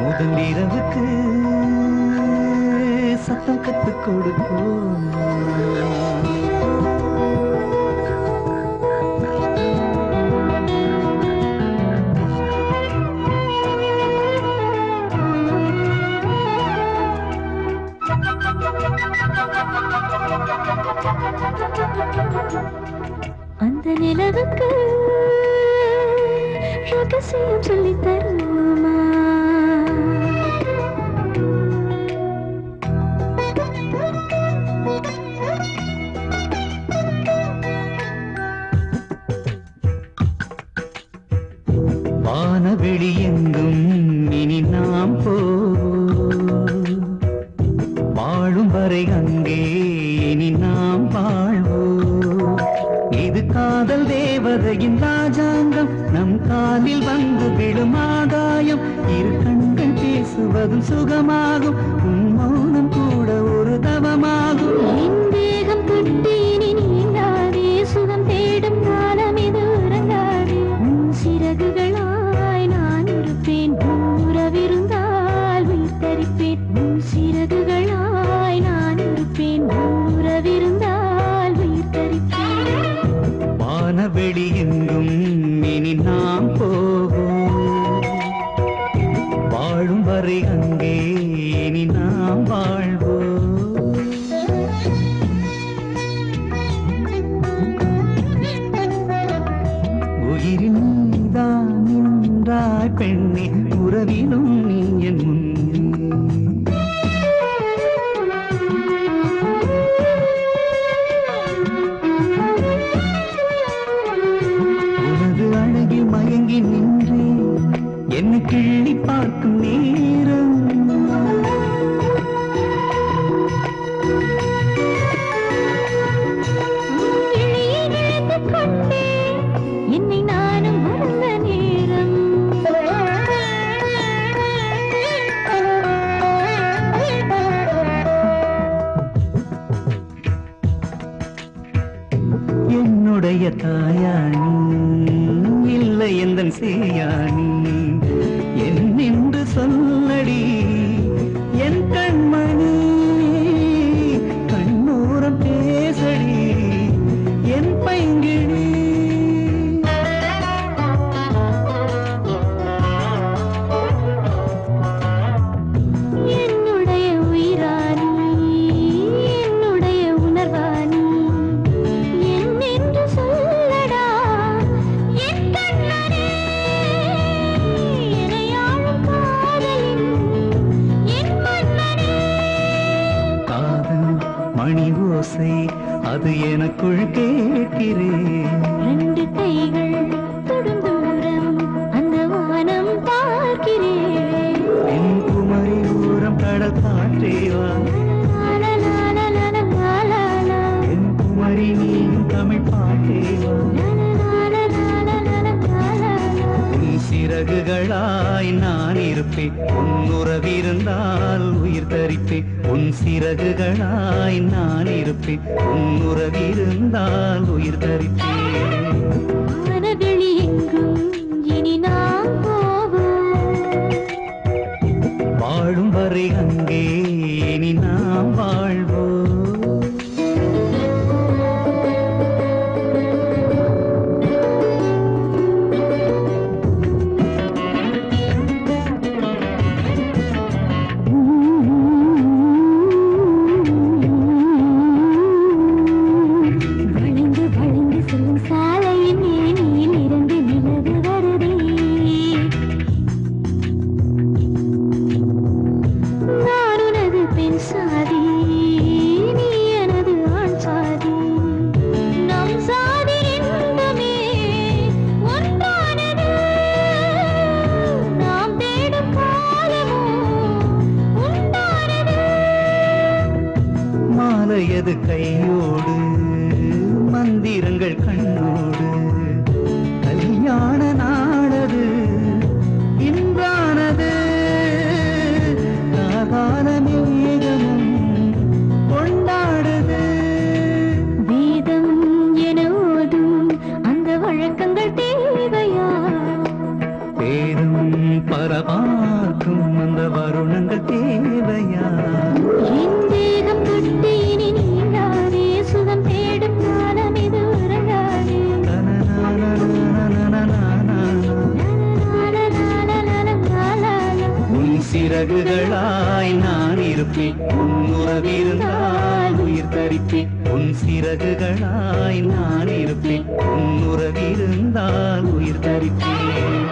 முதல் இரவுக்கு சத்தம் கத்துக் கொடுப்போம். அந்த நிலவுக்கு ரகசியம் சொல்லித் தருமா? வானவெளி எங்கும் இனி நாம் வாழும் வரை அங்கே இனி நாம் வாழ்வோம். இது காதல் தேவதையின் ராஜாங்கம், நம் காலில் வந்து விழும் ஆகாயம். இரு கண்கள் பேசுவதும் சுகமாகும், உன் மௌனம் கூட ஒரு தவமாகும். என் தேகம் தொட்டு இனி நீங்காதே, சுகம் தேடும் காலம் இது உறங்காதே. உன் சிறகுகளாய் நான் இருப்பேன், உறவிருந்தால் உயிர் தரிப்பேன். உன் சிறகுகளாய் நான் இருப்பேன், உறவிருந்தால் உயிர் தரிப்பேன். வானவெளி எங்கும் இனி நாம் வாழும் வரை அங்கே இனி நாம் வாழ்வோம். உயிரின் நீதான் நின்றாய் பெண்ணே, உறவிலும் நீ என் முன்னே. உனது அழகில் மயங்கி நின்றே என்னை கிள்ளி பார்க்கும் நேரம். என்னை நானும் மறந்த நேரம். என்னுடைய தாயாணி இல்லை எந்தன் சேயாணி, என்னென்று சொல்லடி என் கண்மணி. கண்ணூரம் பேசடி என் பைங்கிழி. என்னுடைய உயிரானி, என்னுடைய உணர்வானி, என்னென்று சொல்லடா என் கண்ணனே. எனையாளும் காதலின் என் மன்னனே. காதல் மணி ஓசை அது எனக்குள் கேட்கிறேன். ரெண்டு கைகள் தொடும் தூரம் அந்த வானம் பார்க்கிறேன். என் குமரி ஊரம் கடல் காற்றேவா, என் குமரி நீயும் தமிழ் பாட்டேவா. உன் சிறகுகளாய் நான் இருப்பேன், உன் உறவிருந்தால் உயிர் தரிப்பேன். உன் சிறகுகளாய் நான் இருப்பேன், உன் உறவிருந்தால் உயிர் தரிப்பேன். வானவெளி எங்கும் இனி நாம் போவோம். வாழும் வரை அங்கே இனி நாம் வாழ்வோம். வளைந்து வளைந்து செல்லும் சாலையின் மேனில் இருந்து நிலவு வருதே. நான் உனது பெண் சாதி, நீ எனது ஆண் சாதி. நம் சாதி ரெண்டுமே ஒன்றானது. நாம் தேடும் காலமோ உண்டானது. மாலையது கையோடு, மந்திரங்கள் கண்ணோடு, கல்யாண நாளது இன்றானது. காகால மேகமும் கொண்டாடுது. வேதம் என ஓதும் அந்த வழக்கங்கள் தேவையா? பேரும் பரவாக்கும் அந்த சிறகுகளாய் நான் இருப்பேன் உன் உறவிருந்தால் உயிர் தரிப்பேன் உன் சிறகுகளாய் நான் இருப்பேன் உன் உறவிருந்தால் உயிர் தரிப்பேன்